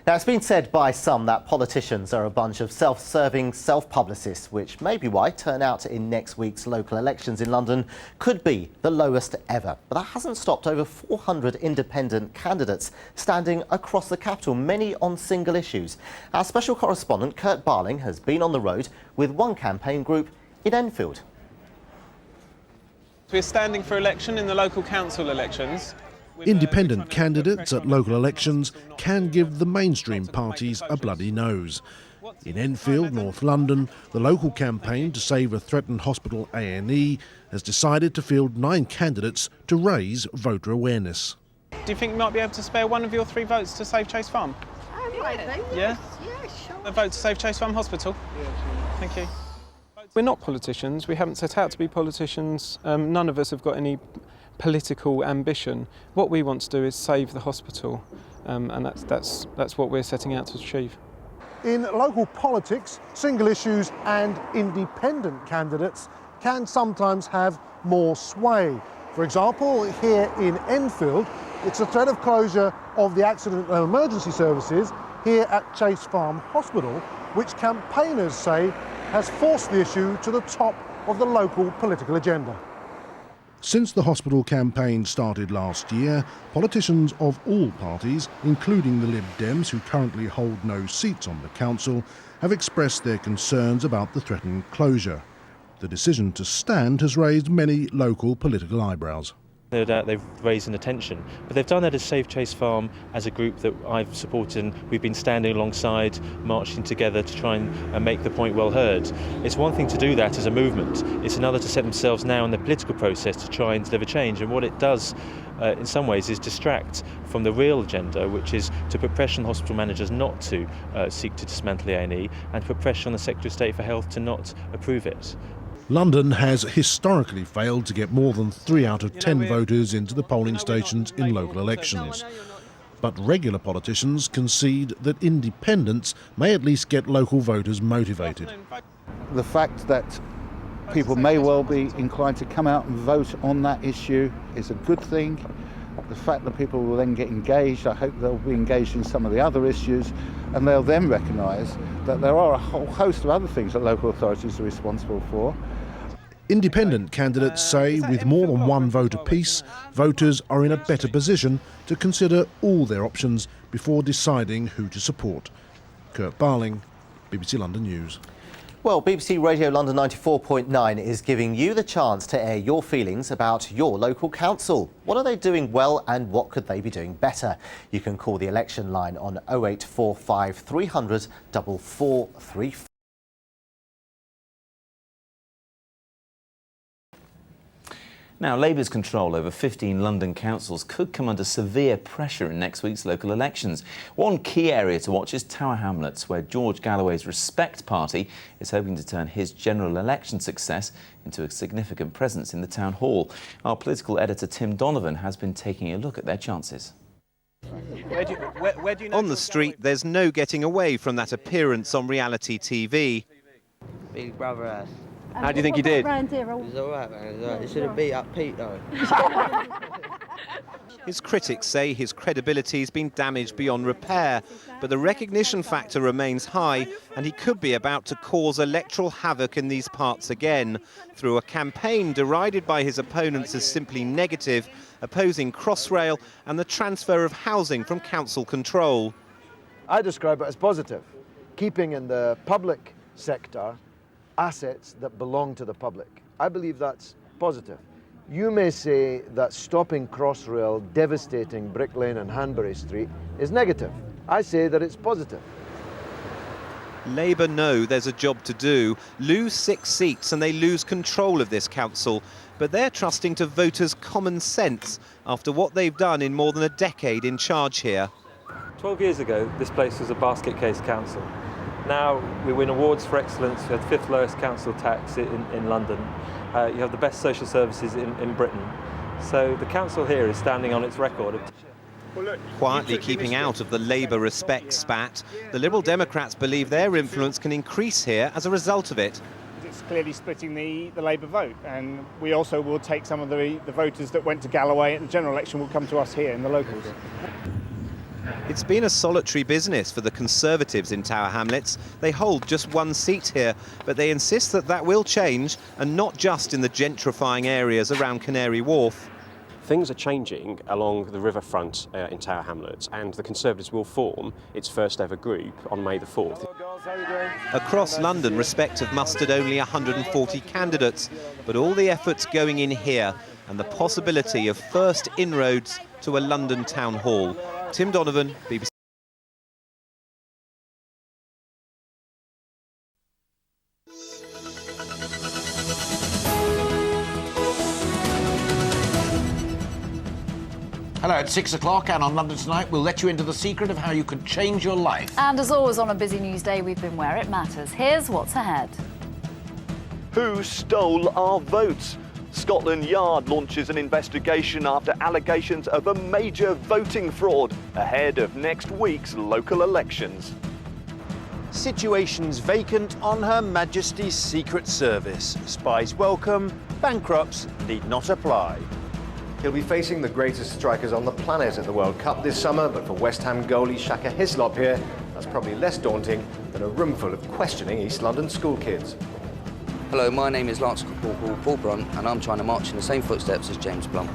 Now, it's been said by some that politicians are a bunch of self-serving self-publicists, which may be why turnout in next week's local elections in London could be the lowest ever. But that hasn't stopped over 400 independent candidates standing across the capital, many on single issues. Our special correspondent, Kurt Barling, has been on the road with one campaign group in Enfield. We're standing for election in the local council elections. Independent candidates at local elections can give the mainstream parties a bloody nose. In Enfield, North London, the local campaign to save a threatened hospital A&E has decided to field 9 candidates to raise voter awareness. Do you think you might be able to spare one of your 3 votes to save Chase Farm? Yeah, sure. A vote to save Chase Farm Hospital? Yeah, thank you. We're not politicians. We haven't set out to be politicians. None of us have got any political ambition. What we want to do is save the hospital, and that's what we're setting out to achieve. In local politics, single issues and independent candidates can sometimes have more sway. For example, here in Enfield, it's the threat of closure of the accident and emergency services here at Chase Farm Hospital, which campaigners say has forced the issue to the top of the local political agenda. Since the hospital campaign started last year, politicians of all parties, including the Lib Dems, who currently hold no seats on the council, have expressed their concerns about the threatened closure. The decision to stand has raised many local political eyebrows. No doubt they've raised an attention, but they've done that as Save Chase Farm, as a group that I've supported, and we've been standing alongside, marching together to try and make the point well heard. It's one thing to do that as a movement, it's another to set themselves now in the political process to try and deliver change, and what it does in some ways is distract from the real agenda, which is to put pressure on hospital managers not to seek to dismantle the A&E, and to put pressure on the Secretary of State for Health to not approve it. London has historically failed to get more than 3 out of 10 voters into the polling stations in local elections. But regular politicians concede that independents may at least get local voters motivated. The fact that people may well be inclined to come out and vote on that issue is a good thing. The fact that people will then get engaged, I hope they'll be engaged in some of the other issues, and they'll then recognise that there are a whole host of other things that local authorities are responsible for. Independent candidates say with more than 1 vote apiece, voters are in a better position to consider all their options before deciding who to support. Kurt Barling, BBC London News. Well, BBC Radio London 94.9 is giving you the chance to air your feelings about your local council. What are they doing well and what could they be doing better? You can call the election line on 0845 300 4434. Now, Labour's control over 15 London councils could come under severe pressure in next week's local elections. One key area to watch is Tower Hamlets, where George Galloway's Respect party is hoping to turn his general election success into a significant presence in the town hall. Our political editor Tim Donovan has been taking a look at their chances. On the street, there's no getting away from that appearance on reality TV. Big brother ass. How do you think he did? He's all right, man. He's all right. He should have beat up Pete, though. His critics say his credibility has been damaged beyond repair, but the recognition factor remains high, and he could be about to cause electoral havoc in these parts again, through a campaign derided by his opponents as simply negative, opposing Crossrail and the transfer of housing from council control. I describe it as positive, keeping in the public sector assets that belong to the public. I believe that's positive. You may say that stopping Crossrail, devastating Brick Lane and Hanbury Street is negative. I say that it's positive. Labour know there's a job to do, lose 6 seats and they lose control of this council, but they're trusting to voters' common sense after what they've done in more than a decade in charge here. 12 years ago, this place was a basket case council. Now we win awards for excellence. We have the 5th lowest council tax in London. You have the best social services in Britain. So the council here is standing on its record. Quietly keeping out of the Labour Respect spat, the Liberal Democrats believe their influence can increase here as a result of it. It's clearly splitting the Labour vote, and we also will take some of the voters that went to Galloway at the general election will come to us here in the locals. It's been a solitary business for the Conservatives in Tower Hamlets. They hold just one seat here, but they insist that that will change, and not just in the gentrifying areas around Canary Wharf. Things are changing along the riverfront in Tower Hamlets, and the Conservatives will form its first ever group on May the 4th. Across London, Respect have mustered only 140 candidates, but all the efforts going in here and the possibility of first inroads to a London town hall. Tim Donovan, BBC. Hello, it's 6 o'clock, and on London Tonight we'll let you into the secret of how you could change your life. And as always on a busy news day, we've been where it matters. Here's what's ahead. Who stole our votes? Scotland Yard launches an investigation after allegations of a major voting fraud ahead of next week's local elections. Situations vacant on Her Majesty's Secret Service. Spies welcome, bankrupts need not apply. He'll be facing the greatest strikers on the planet at the World Cup this summer, but for West Ham goalie Shaka Hislop here, that's probably less daunting than a room full of questioning East London school kids. Hello, my name is Lance Corporal Paul Brunt, and I'm trying to march in the same footsteps as James Blunt.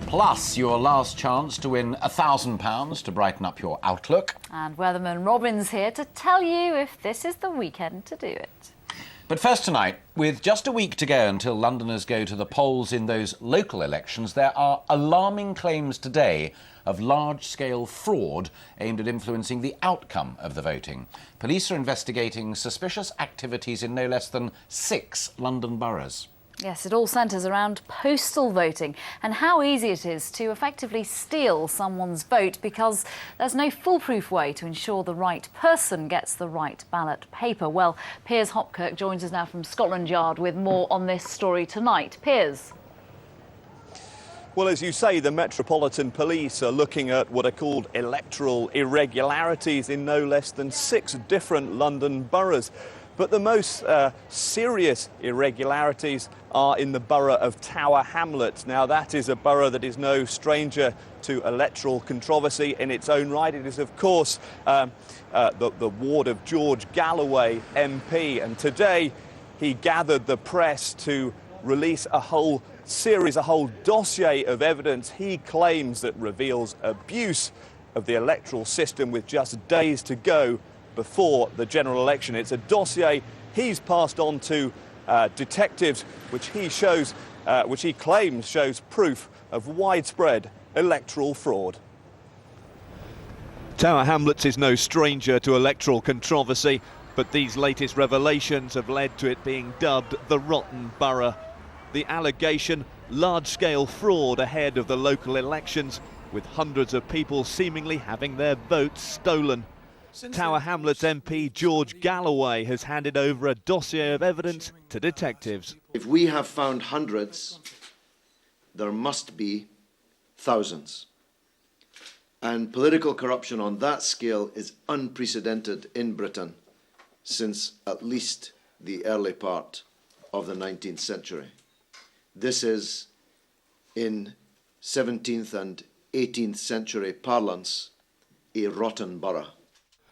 Plus, your last chance to win £1,000 to brighten up your outlook. And Weatherman Robin's here to tell you if this is the weekend to do it. But first tonight, with just a week to go until Londoners go to the polls in those local elections, there are alarming claims today of large-scale fraud aimed at influencing the outcome of the voting. Police are investigating suspicious activities in no less than 6 London boroughs. Yes, it all centres around postal voting and how easy it is to effectively steal someone's vote because there's no foolproof way to ensure the right person gets the right ballot paper. Well, Piers Hopkirk joins us now from Scotland Yard with more on this story tonight. Piers. Well, as you say, the Metropolitan Police are looking at what are called electoral irregularities in no less than 6 different London boroughs. But the most serious irregularities are in the borough of Tower Hamlets. Now, that is a borough that is no stranger to electoral controversy in its own right. It is, of course, the ward of George Galloway MP. And today, he gathered the press to release a whole series, a whole dossier of evidence he claims that reveals abuse of the electoral system with just days to go before the general election. It's a dossier he's passed on to detectives, which he claims shows proof of widespread electoral fraud. Tower Hamlets is no stranger to electoral controversy, but these latest revelations have led to it being dubbed the Rotten Borough. The allegation, large-scale fraud ahead of the local elections, with hundreds of people seemingly having their votes stolen. Tower Hamlets MP George Galloway has handed over a dossier of evidence to detectives. If we have found hundreds, there must be thousands. And political corruption on that scale is unprecedented in Britain since at least the early part of the 19th century. This is, in 17th and 18th century parlance, a rotten borough.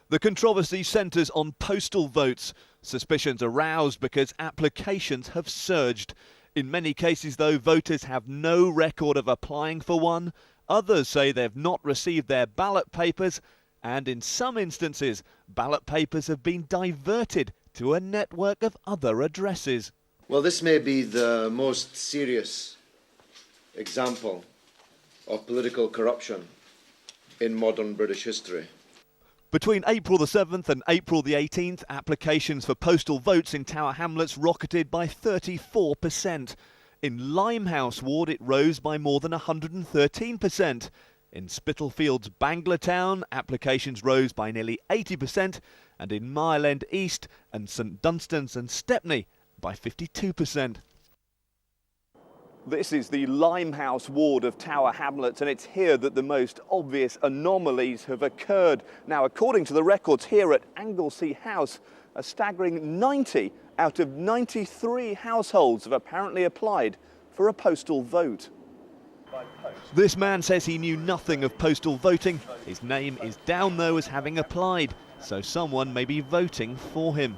The controversy centres on postal votes. Suspicions aroused because applications have surged. In many cases, though, voters have no record of applying for one. Others say they've not received their ballot papers. And in some instances, ballot papers have been diverted to a network of other addresses. Well, this may be the most serious example of political corruption in modern British history. Between April the 7th and April the 18th, applications for postal votes in Tower Hamlets rocketed by 34%. In Limehouse Ward, it rose by more than 113%. In Spitalfield's Banglertown, applications rose by nearly 80%, and in Mile End East and St Dunstan's and Stepney by 52%. This is the Limehouse ward of Tower Hamlets, and it's here that the most obvious anomalies have occurred. Now, according to the records here at Anglesey House, a staggering 90 out of 93 households have apparently applied for a postal vote. This man says he knew nothing of postal voting. His name is down though as having applied, so someone may be voting for him.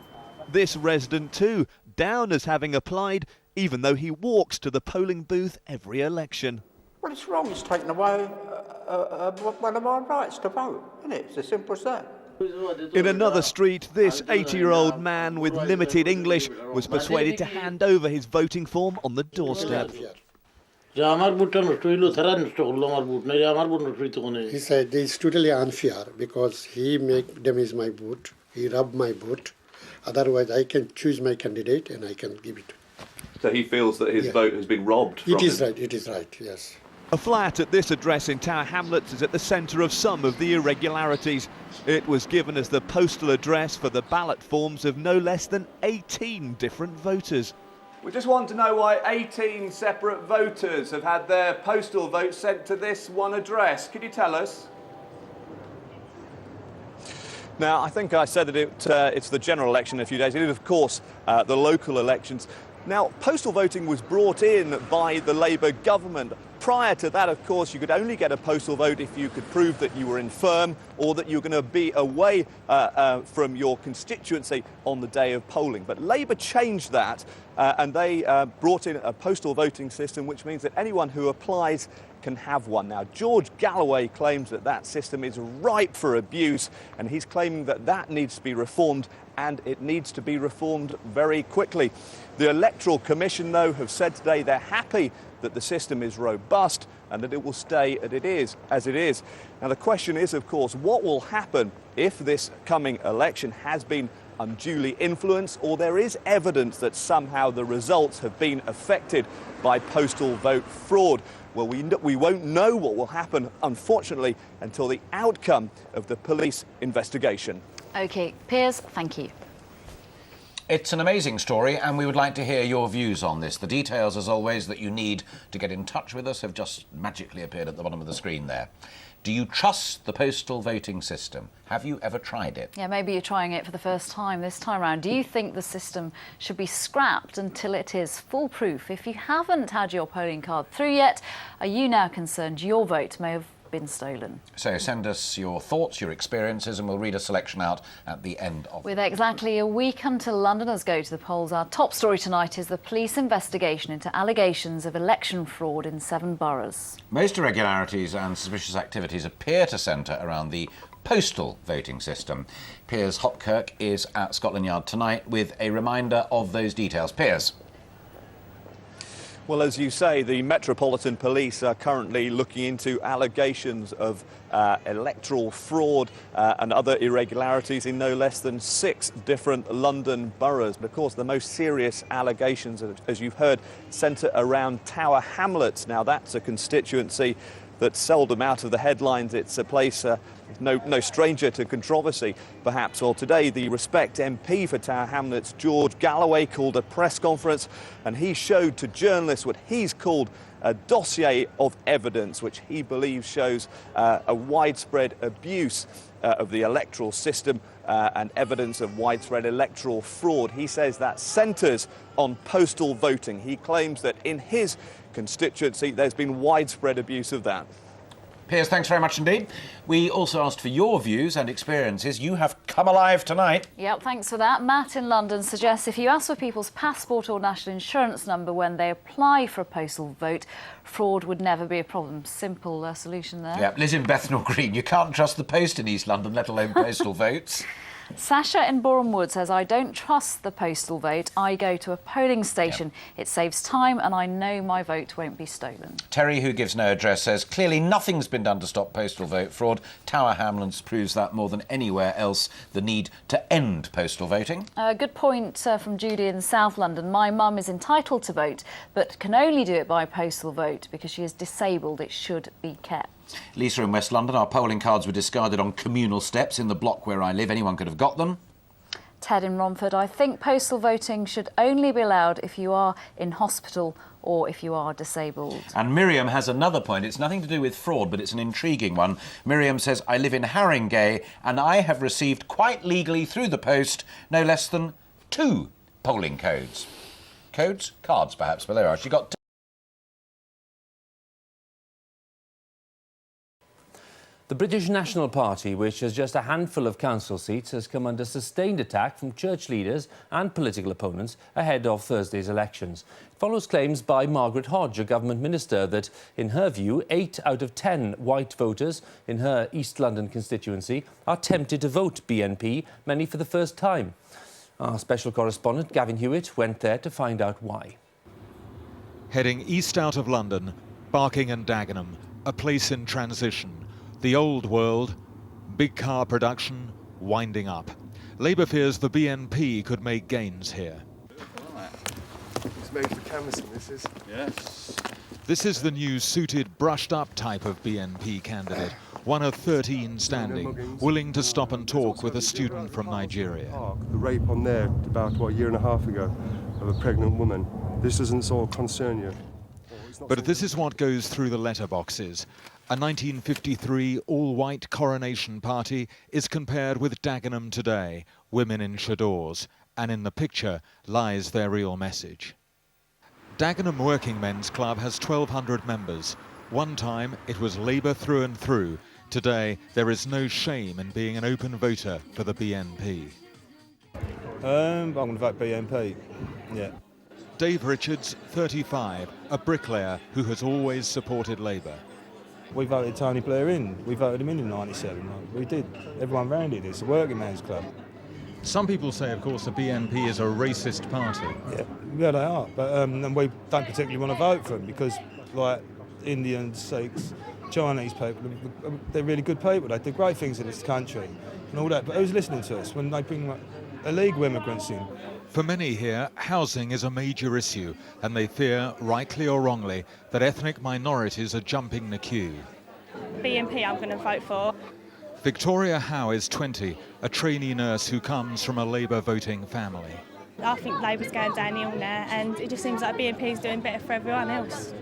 This resident too, down as having applied, even though he walks to the polling booth every election. Well, it's wrong. It's taken away one of our rights to vote, isn't it? It's as simple as that. In another street, this 80-year-old man with limited English was persuaded to hand over his voting form on the doorstep. He said it's totally unfair because he make damage my vote, he robbed my vote. Otherwise, I can choose my candidate and I can give it. So he feels that his vote has been robbed from him. It is right, yes. A flat at this address in Tower Hamlets is at the centre of some of the irregularities. It was given as the postal address for the ballot forms of no less than 18 different voters. We just want to know why 18 separate voters have had their postal votes sent to this one address. Could you tell us? Now, I think I said that it's the general election in a few days. It is, of course, the local elections. Now, postal voting was brought in by the Labour government. Prior to that, of course, you could only get a postal vote if you could prove that you were infirm or that you were going to be away from your constituency on the day of polling. But Labour changed that and they brought in a postal voting system, which means that anyone who applies can have one. Now, George Galloway claims that that system is ripe for abuse, and he's claiming that that needs to be reformed, and it needs to be reformed very quickly. The Electoral Commission, though, have said today they're happy that the system is robust and that it will stay as it is. Now, the question is, of course, what will happen if this coming election has been unduly influenced, or there is evidence that somehow the results have been affected by postal vote fraud? Well, we won't know what will happen, unfortunately, until the outcome of the police investigation. OK, Piers, thank you. It's an amazing story, and we would like to hear your views on this. The details, as always, that you need to get in touch with us have just magically appeared at the bottom of the screen there. Do you trust the postal voting system? Have you ever tried it? Yeah, maybe you're trying it for the first time this time round. Do you think the system should be scrapped until it is foolproof? If you haven't had your polling card through yet, are you now concerned your vote may have been stolen? So send us your thoughts, your experiences, and we'll read a selection out at the end of With exactly a week until Londoners go to the polls, our top story tonight is the police investigation into allegations of election fraud in 7 boroughs. Most irregularities and suspicious activities appear to centre around the postal voting system. Piers Hopkirk is at Scotland Yard tonight with a reminder of those details. Piers. Well, as you say, the Metropolitan Police are currently looking into allegations of electoral fraud and other irregularities in no less than 6 different London boroughs. But of course, the most serious allegations, as you've heard, centre around Tower Hamlets. Now, that's a constituency that's seldom out of the headlines. It's a place no stranger to controversy, perhaps. Well, today, the Respect MP for Tower Hamlets, George Galloway, called a press conference, and he showed to journalists what he's called a dossier of evidence, which he believes shows a widespread abuse of the electoral system and evidence of widespread electoral fraud. He says that centres on postal voting. He claims that in his constituency there's been widespread abuse of that. Piers, thanks very much indeed. We also asked for your views and experiences. You have come alive tonight. Yep, thanks for that. Matt in London suggests if you ask for people's passport or national insurance number when they apply for a postal vote, fraud would never be a problem. Simple solution there. Yeah, Liz in Bethnal Green, you can't trust the post in East London, let alone postal votes. Sasha in Boreham Wood says, I don't trust the postal vote. I go to a polling station. Yep. It saves time and I know my vote won't be stolen. Terry, who gives no address, says, clearly nothing's been done to stop postal vote fraud. Tower Hamlets proves that more than anywhere else, the need to end postal voting. Good point from Judy in South London. My mum is entitled to vote, but can only do it by postal vote because she is disabled. It should be kept. Lisa in West London, our polling cards were discarded on communal steps in the block where I live. Anyone could have got them. Ted in Romford, I think postal voting should only be allowed if you are in hospital or if you are disabled. And Miriam has another point. It's nothing to do with fraud, but it's an intriguing one. Miriam says, I live in Haringey and I have received quite legally through the post no less than 2 polling codes. Codes? Cards, perhaps, but there are. She got 2. The British National Party, which has just a handful of council seats, has come under sustained attack from church leaders and political opponents ahead of Thursday's elections. It follows claims by Margaret Hodge, a government minister, that, in her view, 8 out of 10 white voters in her East London constituency are tempted to vote BNP, many for the first time. Our special correspondent, Gavin Hewitt, went there to find out why. Heading east out of London, Barking and Dagenham, a place in transition. The old world, big car production, winding up. Labour fears the BNP could make gains here. It's made for canvassing, this is. Yes. This is the new suited, brushed-up type of BNP candidate, one of 13 standing, willing to stop and talk with a student from Nigeria. The rape on there about, what, a year and a half ago of a pregnant woman. This doesn't sort of concern you. But this is what goes through the letterboxes. A 1953 all-white coronation party is compared with Dagenham today, women in chadors, and in the picture lies their real message. Dagenham Working Men's Club has 1,200 members. One time it was Labour through and through. Today there is no shame in being an open voter for the BNP. I'm going to vote BNP, yeah. Dave Richards, 35, a bricklayer who has always supported Labour. We voted Tony Blair in. We voted him in '97. We did. Everyone round it. It's a working man's club. Some people say, of course, the BNP is a racist party. Yeah, they are. But and we don't particularly want to vote for them because, like, Indians, Sikhs, Chinese people, they're really good people. They do great things in this country and all that. But who's listening to us when they bring illegal immigrants in? For many here, housing is a major issue, and they fear, rightly or wrongly, that ethnic minorities are jumping the queue. BNP I'm going to vote for. Victoria Huw is 20, a trainee nurse who comes from a Labour voting family. I think Labour's going downhill now, and it just seems like BNP is doing better for everyone else.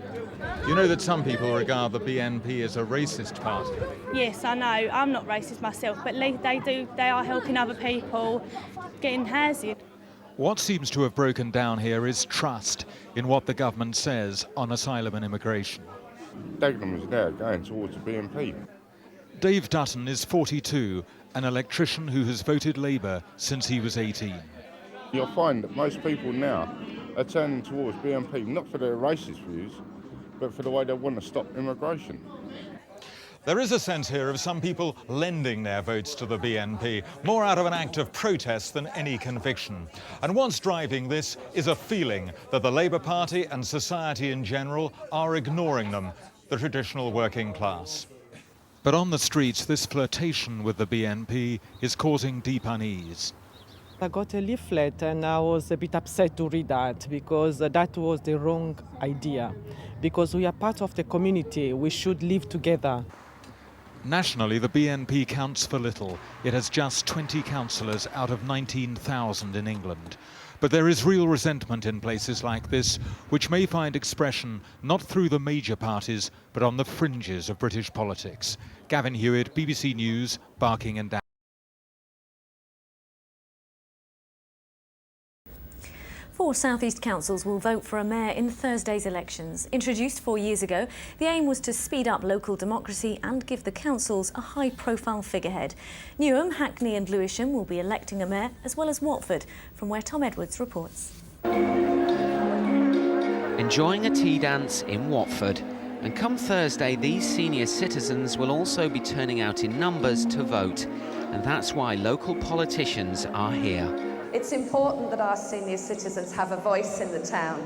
You know that some people regard the BNP as a racist party? Yes, I know. I'm not racist myself, but they are helping other people getting housing. What seems to have broken down here is trust in what the government says on asylum and immigration. Dagenham is now going towards the BNP. Dave Dutton is 42, an electrician who has voted Labour since he was 18. You'll find that most people now are turning towards BNP, not for their racist views, but for the way they want to stop immigration. There is a sense here of some people lending their votes to the BNP, more out of an act of protest than any conviction. And what's driving this is a feeling that the Labour Party and society in general are ignoring them, the traditional working class. But on the streets, this flirtation with the BNP is causing deep unease. I got a leaflet and I was a bit upset to read that because that was the wrong idea. Because we are part of the community, we should live together. Nationally, the BNP counts for little. It has just 20 councillors out of 19,000 in England. But there is real resentment in places like this, which may find expression not through the major parties, but on the fringes of British politics. Gavin Hewitt, BBC News, Barking and Dagenham. Four South East councils will vote for a mayor in Thursday's elections. Introduced 4 years ago, the aim was to speed up local democracy and give the councils a high-profile figurehead. Newham, Hackney and Lewisham will be electing a mayor, as well as Watford, from where Tom Edwards reports. Enjoying a tea dance in Watford. And come Thursday, these senior citizens will also be turning out in numbers to vote. And that's why local politicians are here. It's important that our senior citizens have a voice in the town.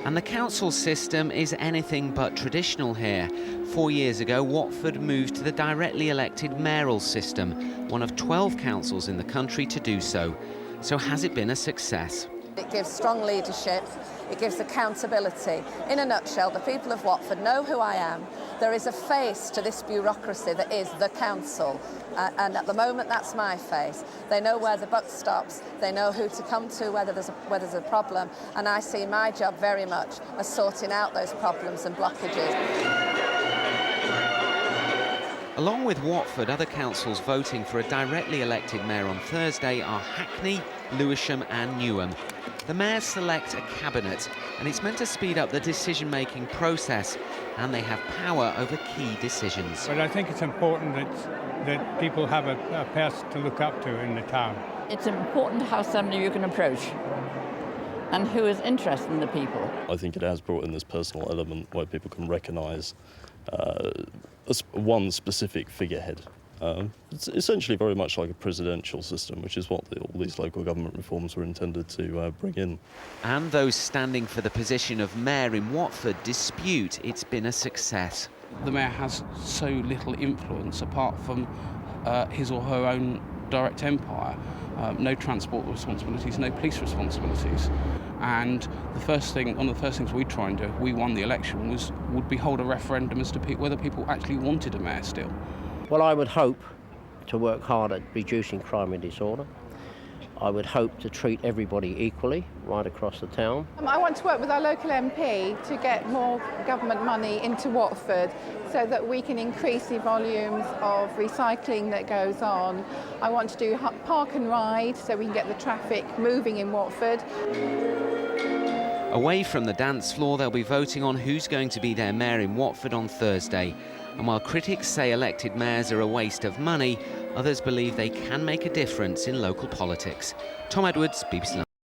And the council system is anything but traditional here. 4 years ago, Watford moved to the directly elected mayoral system, one of 12 councils in the country to do so. So has it been a success? It gives strong leadership, it gives accountability. In a nutshell, the people of Watford know who I am. There is a face to this bureaucracy that is the council, and at the moment that's my face. They know where the buck stops, they know who to come to where there's a problem, and I see my job very much as sorting out those problems and blockages. Along with Watford, other councils voting for a directly elected mayor on Thursday are Hackney, Lewisham and Newham. The mayors select a cabinet, and it's meant to speed up the decision-making process, and they have power over key decisions. But I think it's important that people have a person to look up to in the town. It's important to have somebody you can approach and who is interested in the people. I think it has brought in this personal element where people can recognise one specific figurehead. It's essentially very much like a presidential system, which is what all these local government reforms were intended to bring in. And those standing for the position of mayor in Watford dispute it's been a success. The mayor has so little influence apart from his or her own direct empire. No transport responsibilities, no police responsibilities. And one of the first things we'd try and do if we won the election would be hold a referendum as to whether people actually wanted a mayor still. Well, I would hope to work hard at reducing crime and disorder. I would hope to treat everybody equally right across the town. I want to work with our local MP to get more government money into Watford so that we can increase the volumes of recycling that goes on. I want to do park and ride so we can get the traffic moving in Watford. Away from the dance floor, they'll be voting on who's going to be their mayor in Watford on Thursday. And while critics say elected mayors are a waste of money, others believe they can make a difference in local politics. Huw Edwards, BBC London.